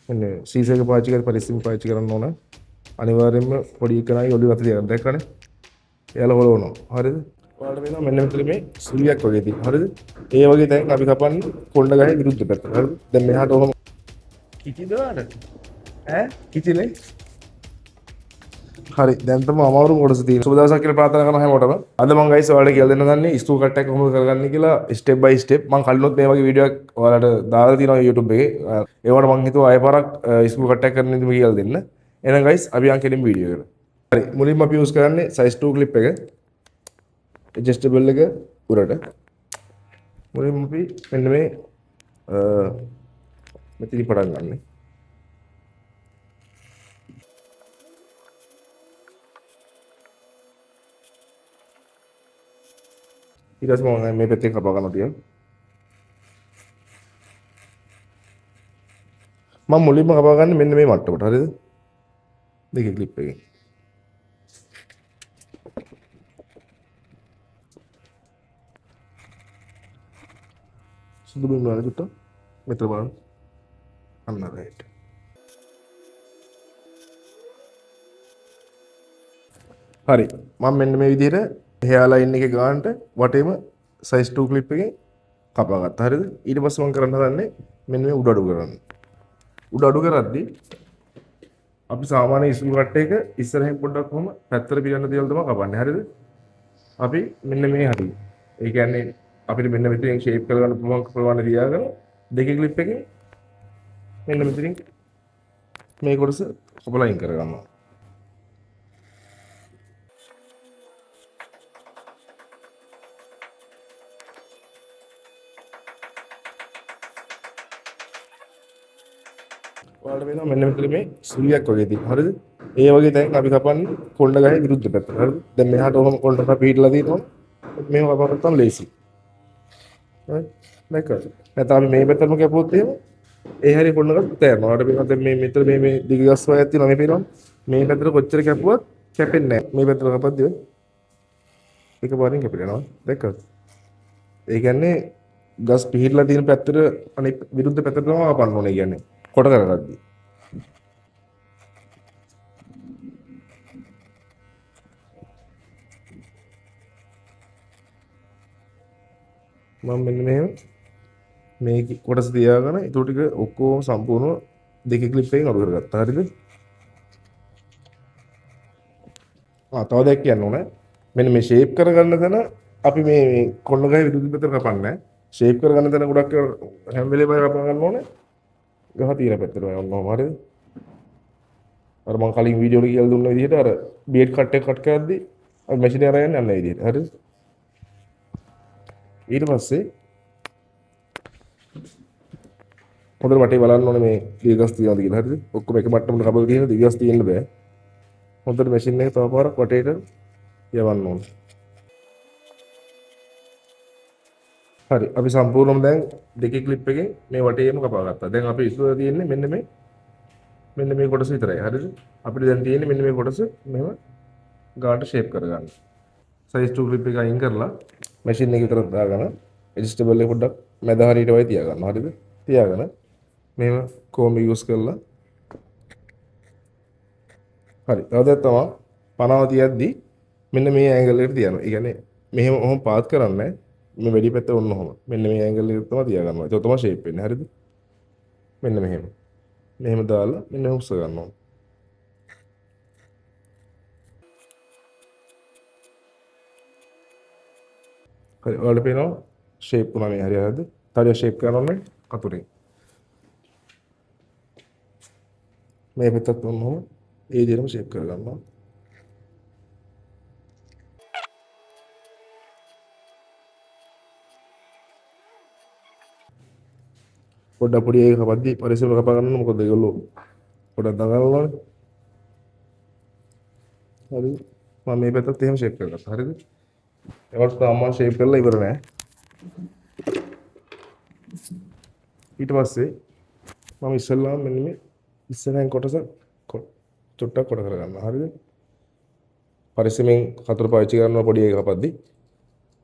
මෙන්න සීසර් එක පාවිච්චි කරලා පරිස්සම් පාවිච්චි කරන්න ඕන. අනිවාර්යයෙන්ම පොඩි එකනයි ඔළුව අත තියගන්න. දැක්කනේ? එයාලා හොලවනවා. හරිද? ඔයාලට වෙනවා මෙන්න මෙතන මේ සුලියක් වගේ තියෙනවා. හරිද? ඒ වගේ තැන් අපි කපන්නේ කොණ්ඩ ගහේ විරුද්ධ පැත්ත. හරිද? දැන් මෙහාට ඔහොම කිචිද ඔයාලට? ඈ? කිචිනේ? හරි දැන් තමයි අමාරුම කොටස තියෙන්නේ. සුබ දවසක් කියලා ප්‍රාර්ථනා කරන හැමෝටම. අද මම ගයිස් ඔයාලට කියලා දෙන්න දන්නේ ස්ක්‍රූ කට් එක කොහොමද කරගන්නේ කියලා ස්ටෙප් බයි ස්ටෙප්. මම කලිනුත් මේ වගේ වීඩියෝ එකක් ඔයාලට දාලා තියෙනවා YouTube එකේ. ඒවට මම හිතුවා ආයෙ පාරක් ස්ක්‍රූ කට් එක කරන විදිහම කියලා දෙන්න. එහෙනම් ගයිස් අපි යන් කෙලින් වීඩියෝ එකට. හරි මුලින්ම අපි යූස් කරන්නේ size 2 clip එක. adjustable එක උරට. මුලින්ම අපි මෙන්න මේ මෙතනින් පටන් ගන්න. ඊට පස්සේ මම මේ පැත්තෙන් කපා ගන්නවා තියන්න. මම මුලින්ම කපා ගන්න මෙන්න මේ මට්ටමට. හරිද? දෙකේ ක්ලිප් එකේ. සුදු බිම් වල චුට්ටක් මෙතන බලන්න. අන්න රයිට්. හරි. මම මෙන්න මේ විදිහට hear line එකේ ගානට වටේම size 2 clip එකෙන් කපා ගත්තා. හරිද? ඊට පස්සේ මම කරන්න හදන්නේ මෙන්න මේ උඩ අඩු කරන්න. උඩ අඩු කරද්දී අපි සාමාන්‍ය ඉස්මු කට් එක ඉස්සරහින් පොඩ්ඩක් කොහම පැත්තට පිරන්න තියලා තමයි කපන්නේ. හරිද? අපි මෙන්න මේ හරිය. ඒ කියන්නේ අපිට මෙන්න මෙතනින් ෂේප් කරගන්න පුළුවන් ප්‍රමාණය තියාගෙන දෙකේ ක්ලිප් එකේ මෙන්න මෙතනින් මේ කොටස කපලා අයින් කරගන්නවා. ඔයාලට වෙනවා මෙන්න මෙතන මේ සුලියක් වගේ තියෙනවා. හරිද? ඒ වගේ තැන් අපි කපන්නේ කොණ්ඩ ගහේ විරුද්ධ පැත්තට. හරිද? දැන් මෙහාට ඔහොම කොණ්ඩ ගහ පිටලා තියෙනවා. මේව කපා ගත්තාම ලේසි. හරි? නැකත්. නැත්නම් අපි මේ පැත්තටම කැපුවොත් එහෙම ඒ හැරි කොණ්ඩ ගහ තෑරනවා. ඔයාලට වෙනවා දැන් මේ මෙතන මේ දිග ගස් වගේක් තියෙනවා මේ පේනවා. මේ පැත්තට කොච්චර කැපුවත් කැපෙන්නේ නැහැ. මේ පැත්තට කපද්දී එකපාරින් කැපිලා යනවා. දැක්කද? ඒ කියන්නේ ගස් පිහිටලා තියෙන පැත්තට අනිත් විරුද්ධ පැත්තට තමයි කපන්න ඕනේ කියන්නේ. කොට කරගද්දී මම මෙන්න මෙහෙම මේ කොටස තියාගෙන ඊට ටික ඔක්කොම සම්පූර්ණ දෙකේ ක්ලිප් එකෙන් අඩු කරගත්තා. හරිද? තව දෙයක් කියන්න ඕනේ. මෙන්න මේ ෂේප් කරගන්න තැන අපි මේ කොණ්ඩ ගහේ විදුලි පැත්තට කපන්නේ නැහැ. ෂේප් කරගන්න තැන ගොඩක් හැම වෙලේම කපා ගන්න ඕනේ. ගහ තියෙන පැත්තට යනවා. හරිද? අර මම කලින් වීඩියෝ එකේ කියලා දුන්න විදිහට අර බීට් කට් එක කට් කරද්දී අපි මැෂින් එක අරගෙන යන්නේ විදිහට. හරිද? ඊට පස්සේ හොඳට වටේ බලන්න ඕනේ මේ දිගස් තියනවාද කියලා. හරිද? ඔක්කොම එක මට්ටමකට කපලා තියෙන දිගස් තියෙන්න බෑ. හොඳට මැෂින් එක තව පාරක් වටේට යවන්න ඕනේ. හරි අපි සම්පූර්ණයෙන්ම දැන් දෙකේ ක්ලිප් එකෙන් මේ වටේම කපා ගත්තා. දැන් අපි ඉස්සර තියෙන්නේ මෙන්න මේ කොටස විතරයි. හරිද? අපිට දැන් තියෙන්නේ මෙන්න මේ කොටස මෙහෙම ගාට ෂේප් කරගන්න. size 2 ක්ලිප් එක අයින් කරලා මැෂින් එක විතරක් දාගෙන adjustable එක පොඩ්ඩක් මැද හරියට වයි තියාගන්න. හරිද? තියාගෙන මෙහෙම කොම්බ යූස් කරලා හරි. තවදත් තමයි පනව තියද්දි මෙන්න මේ ඇන්ගල් එකට තියනවා. ඒ කියන්නේ මෙහෙම ඔහොම පාත් කරන්නේ මේ වැඩි පැත්ත ඔන්න ඔහොම. මෙන්න මේ ඇන්ගල් එකට තමයි තියාගන්නවා. ඒක තමයි ෂේප් වෙන්නේ. හරිද? මෙන්න මෙහෙම. මෙහෙම දාලා මෙන්න උස්ස ගන්න ඕන. හරි ඔයාලට පේනවා ෂේප් උනා මේ හරියද? තව ෂේප් කරන්න ඕනේ කතුරෙන්. මේ පැත්තත් ඔන්නෝම ඒ විදිහටම ෂේප් කරගන්නවා. පොඩ්ඩක් පොඩි ඒක කපද්දී පරිස්සමෙන් කපා ගන්න මොකද ඒගොල්ලෝ පොඩ්ඩක් දඟලනවානේ. හරිද? මම මේ පැත්තත් එහෙම ෂේප් කරගත්තා. හරිද? ඒකට තාම ෂේප් කරලා ඉවර නෑ. ඊට පස්සේ මම ඉස්සෙල්ලාම මෙන්න මේ ඉස්සරහින් කොටස චුට්ටක් කොට කරගන්නවා. හරිද? පරිස්සමෙන් කතර පාවිච්චි කරනවා පොඩි එක කපද්දී.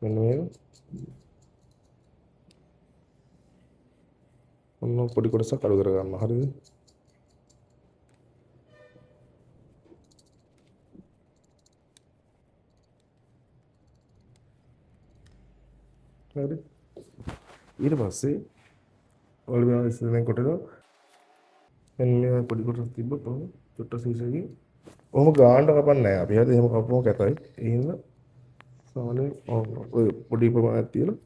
මෙන්න මේක. ඔන්න පොඩි කොටසක් අඩු කරගන්නවා. හරිද? හරි ඊට පස්සේ ඔයාලා මේවා ඉස්සරහින් කොටලා මෙන්න මේ පොඩි කොටස් තිබ්බොත් ඔහොම චුට්ටක් සීසෙකින් ඔහොම ගානට කපන්නේ නැහැ අපි. හරිද? එහෙම කපුවම කැතයි. ඒ හින්දා සාමාන්‍යයෙන් ඔය පොඩි ප්‍රමාණයක් තියලා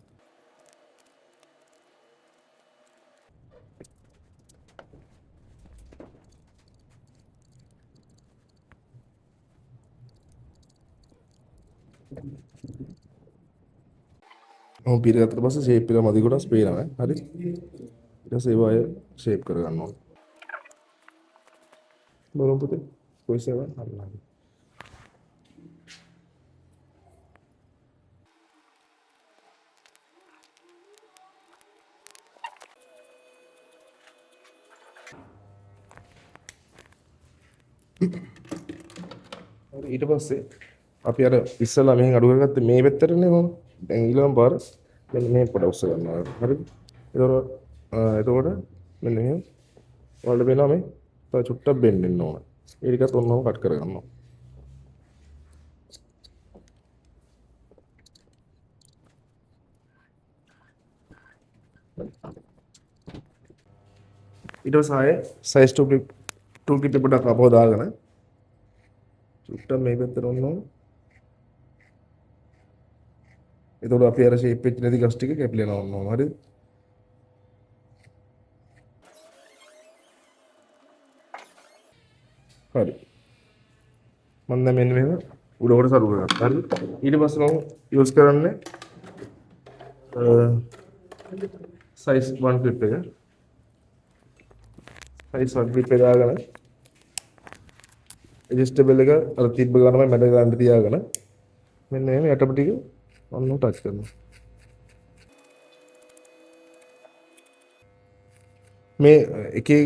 ඔහොම පිරගත්තට පස්සේ ෂේප් එක මදි කොටස් පේනවා. හරි? ඊට පස්සේ ඒවා අය ෂේප් කරගන්න ඕනේ. බලමු පුතේ. කොයිසෙව හරිලා. හරි ඊට පස්සේ අපි අර ඉස්සලා මෙහෙන් අඩු කරගත්තේ මේ පැත්තටනේ මම. දැන් ඊළඟ පාර මෙන්න මේ පොඩ උස්ස ගන්නවා. හරිද? එතකොට මෙන්න මෙහෙම ඔයාලට වෙනවා මේ තව චුට්ටක් බෙන්ඩ් වෙන්න ඕන. ඒ ටිකත් ඔන්නම කට් කරගන්නවා. ඊට පස්සේ ආයේ සයිස් ටූල් කිට් එක පොඩක් අපව දාගෙන චුට්ටක් මේ පැත්තට ඔන්නම එතකොට අපි අර ෂේප් වෙච්ච නැති ගස් ටික කැපිලා යනවා. හරිද? හරි. මම දැන් මෙන්න මේක උඩ කොට සරු කරගත්තා. හරිද? ඊට පස්සේ මම යූස් කරන්නේ size 1 clip එක. size 1 clip එක දාගෙන adjustable එක අර තිබ්බ ගානමයි මැද ගන්න තියාගෙන මෙන්න එහෙම යටප ටික ඔන්න ටච් කරනවා. මේ එකේ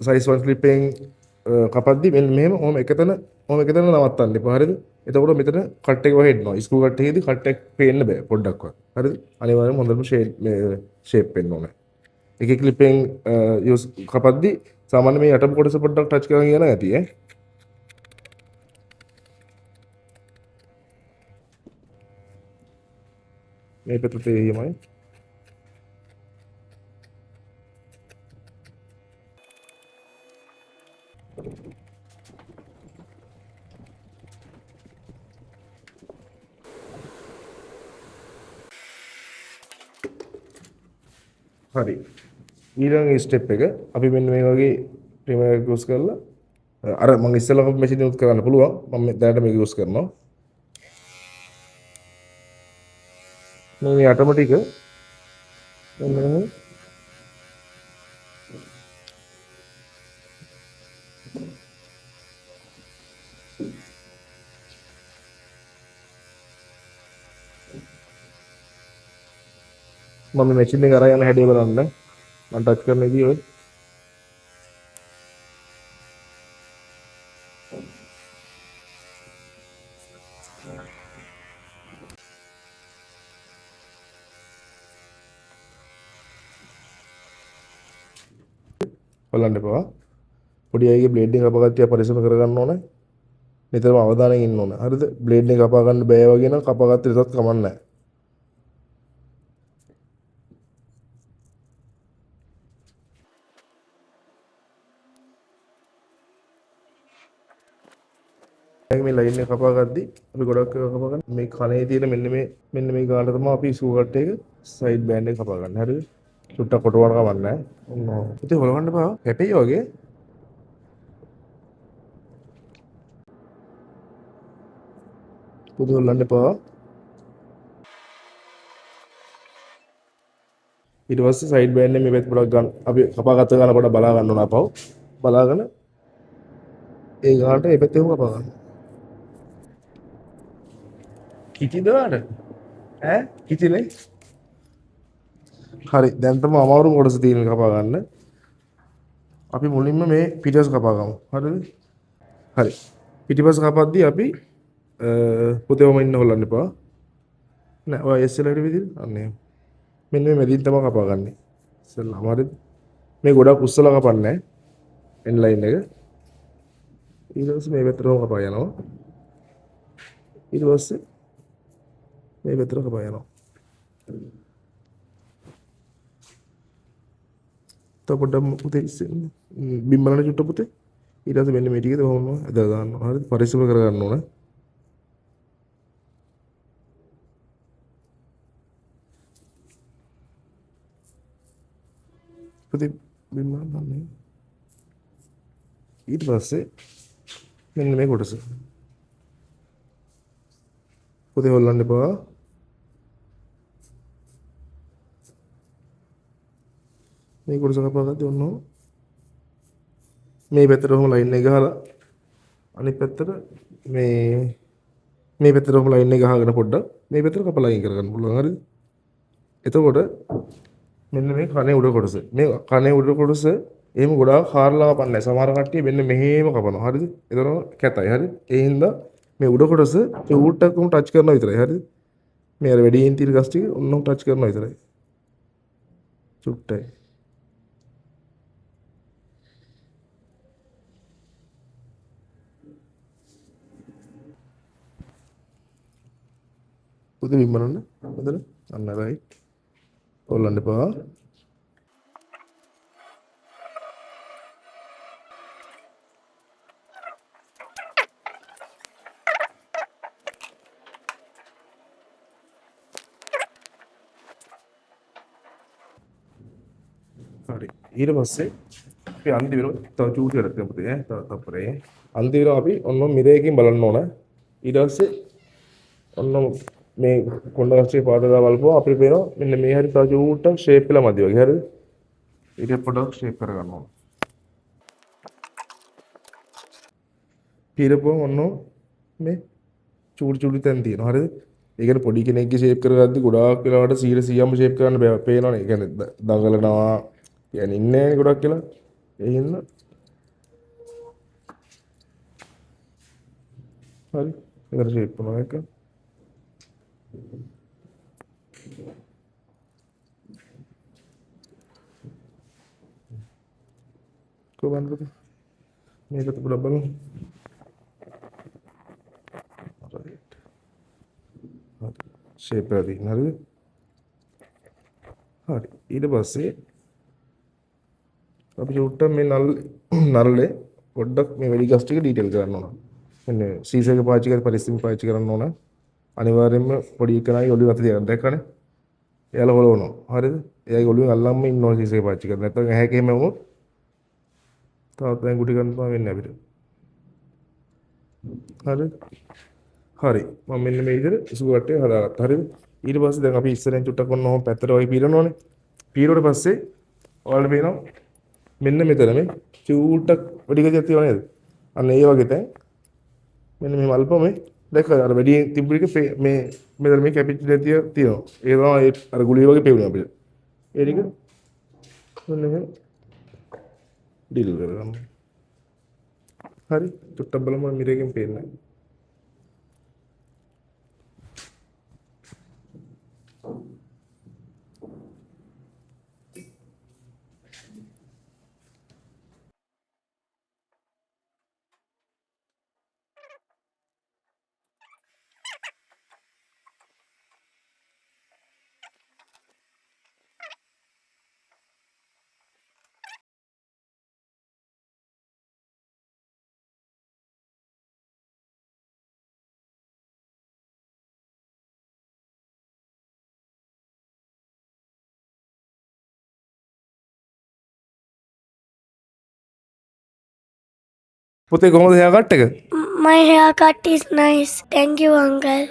size 1 clip එකෙන් කපද්දි මෙන්න මෙහෙම ඔහොම එකතන නවත්තන්න එපා. හරිද? එතකොට මෙතන කට් එක වහෙන්නවා. ස්ක්‍රූ කට් එකේදී කට් එක පේන්න බෑ පොඩ්ඩක්වත්. හරිද? අනිවාර්යයෙන්ම හොඳටම ෂේප් වෙන්න ඕනේ. එකේ ක්ලිප් එකෙන් කපද්දි සාමාන්‍ය මේ යටපු කොටස පොඩ්ඩක් ටච් කරගෙන යනවා ඇති ඈ. මේ පැත්තට එහෙමයි. හරි. ඊළඟ ස්ටෙප් එක අපි මෙන්න මේ වගේ ට්‍රිමර් එක යූස් කරලා අර මම ඉස්සෙල්ලා කපු මැෂින් යූස් කරන්න පුළුවන්. මම දැනට මේක යූස් කරනවා. මේ ඔටෝමැටික් මෙන්න මම මැෂින් එක අරන් යන හැටි බලන්න. මම ටච් කරන විදිහ ඔය බලන්න එපා. පොඩි අයගේ බ්ලේඩ් එක කපගත්තිය පරිස්සම කරගන්න ඕනේ. නිතරම අවධානයෙන් ඉන්න ඕනේ. හරිද? බ්ලේඩ් එක කපා ගන්න බෑ වගේ නම් කපාගත්ත ඉතත් කමක් නැහැ. මේ ලයින් එක කපා ගද්දී අපි ගොඩක් කපා ගන්න මේ කනේ තියෙන මෙන්න මේ ගානට තමයි අපි ස්ක්‍රූ කට් එක සයිඩ් බෑන්ඩ් එක කපා ගන්න. හරිද? චුට්ටක් කොටවන්න කමක් නැහැ. ඔන්න ඉතින් හොලවන්න බෑ. හැපෙයි වගේ. පුදු හොල්ලන්න එපා. ඊට පස්සේ සයිඩ් බෑන්ඩ් එක මේ පැත්ත පොඩක් ගන්න. අපි කපා ගත්ත ගාන පොඩක් බලා ගන්න ඕන අපව. බලාගෙන ඒ ගානට මේ පැත්තේ කපා ගන්න. කිචිද වල ඈ කිචිනේ. හරි දැන් තමයි අමාරුම කොටස තියෙන කපා ගන්න. අපි මුලින්ම මේ පිටස් කපා ගමු. හරිද? හරි. පිටිපස්ස කපද්දී අපි පුතේවම ඉන්න හොල්ලන්න එපා. නෑ ඔය එස්සලට විදිහට අන්න එහෙම. මෙන්න මේ මැදින් තමයි කපා ගන්නෙ. ඉස්සෙල්ලා හරිද? මේ ගොඩක් උස්සලා කපන්නේ එන් ලයින් එක. ඊට පස්සේ මේ පැත්තටම කපා යනවා. ඊට පස්සේ මේ පැත්තට කපා යනවා. තව පොඩ්ඩක් පුතේ ඉස්සෙන්න. බිම් බලන්න චුට්ටක් පුතේ. ඊට පස්සේ මෙන්න මේ ටිකද කොහොම ඇදලා දාන්න ඕන. හරිද? පරිස්සම කරගන්න ඕන. පුතේ බිම් බලන්න. ඊට පස්සේ මෙන්න මේ කොටස. පුතේ හොල්ලන්න එපා. මේ කොටස කපාගත්තේ ඔන්න මේ පැත්තට ඔහොම ලයින් එක ගහලා අනිත් පැත්තට මේ පැත්තට ඔහොම ලයින් එක ගහගෙන පොඩ්ඩක් මේ පැත්තට කපලා අයින් කරගන්න පුළුවන්. හරිද? එතකොට මෙන්න මේ කනේ උඩ කොටස. මේ කනේ උඩ කොටස එහෙම ගොඩාක් හාරලා කපන්නේ නැහැ. සමහර කට්ටිය මෙන්න මෙහෙම කපනවා. හරිද? එතන කැතයි. හරිද? ඒ හින්දා මේ උඩ කොටස චූට්ටක් උන් ටච් කරනවා විතරයි. හරිද? මේ අර වැඩියෙන් තියෙන ගස් ටික ඔන්න ටච් කරනවා විතරයි. චුට්ටයි. පුතේ බිම් බලන්න. හොඳට. අන්න රයිට්. හොල්ලන්න එපා. හරි. ඊට පස්සේ අපි අන්තිමට තව චූටි වැඩක් කරමු පුතේ. තව තප්පරේ. අන්තිමට අපි ඔන්න මිරේකින් බලන්න ඕන. ඊට පස්සේ ඔන්න මේ කොණ්ඩ ගස්සේ පාට දාලා බලපුවා අපිට පේනවා මෙන්න මේ හරි තව චූට්ටක් ෂේප් වෙලා මදි වගේ. හරිද? ඊට පොඩක් ෂේප් කරගන්න ඕන. පීරපුවම ඔන්න මේ චූටි චූටි තැන් තියෙනවා. හරිද? ඒ කියන්නේ පොඩි කෙනෙක්ගේ ෂේප් කරගද්දි ගොඩාක් වෙලාවට 100%ම ෂේප් කරන්න බෑ. පේනවනේ. ඒ කියන්නේ දඟලනවා. කියන්නේ ඉන්නේ නැහැ ගොඩක් කියලා. ඒ හින්දා හරි. ඒකට ෂේප් කරනවා එක. කොහොමද පුතේ? මේක පොඩ්ඩක් බලමු. රයිට්. හරි. ෂේප් එක තියෙන හරිද? හරි. ඊට පස්සේ අපි චුට්ටක් මේ නල්ලේ පොඩ්ඩක් මේ වැඩි ගස් ටික ඩීටේල් කරන්න ඕන. මෙන්න සීසර් එක පාවිච්චි කරලා පරිස්සම් පාවිච්චි කරන්න ඕන. අනිවාර්යයෙන්ම පොඩි එකනයි ඔළුව අත තියන්න දැක්කනේ. එයාලා හොලවනවා. හරිද? එයාගේ ඔළුවෙන් අල්ලම්ම ඉන්න ඕන සීසර් එක පාවිච්චි කරලා. නැත්නම් ඇහැක එහෙම වුණොත් තාත් දැන් ගුටි ගන්න පුළුවන් වෙන්නේ අපිට. හරිද? හරි. මම මෙන්න මේ විදිහට ඉසු කට්ටේ හදාගත්තා. හරිද? ඊට පස්සේ දැන් අපි ඉස්සරෙන් චුට්ටක් ඔන්න ඔහොම පැත්තට වගේ පීරනවානේ. පීරුවට පස්සේ ඔයාලට පේනවා මෙන්න මෙතන මේ චූට්ටක් වැඩි ගතියක් තියෙනව නේද? අන්න ඒ වගේ තැන් මෙන්න මේ මල්පමේ දැක්කද අර වැඩි තිබ්බ එක මේ මෙතන මේ කැපිච්ච ගතිය තියෙනවා. ඒ තමයි අර ගුලිය වගේ පේන්නේ අපිට. ඒ ටික මෙන්න මේ ඩිල් කරගන්න. හරි. චුට්ටක් බලමු මිරේකින් පේන්නේ. පුතේ කොහොමද hair cut එක? My haircut is nice. Thank you, uncle.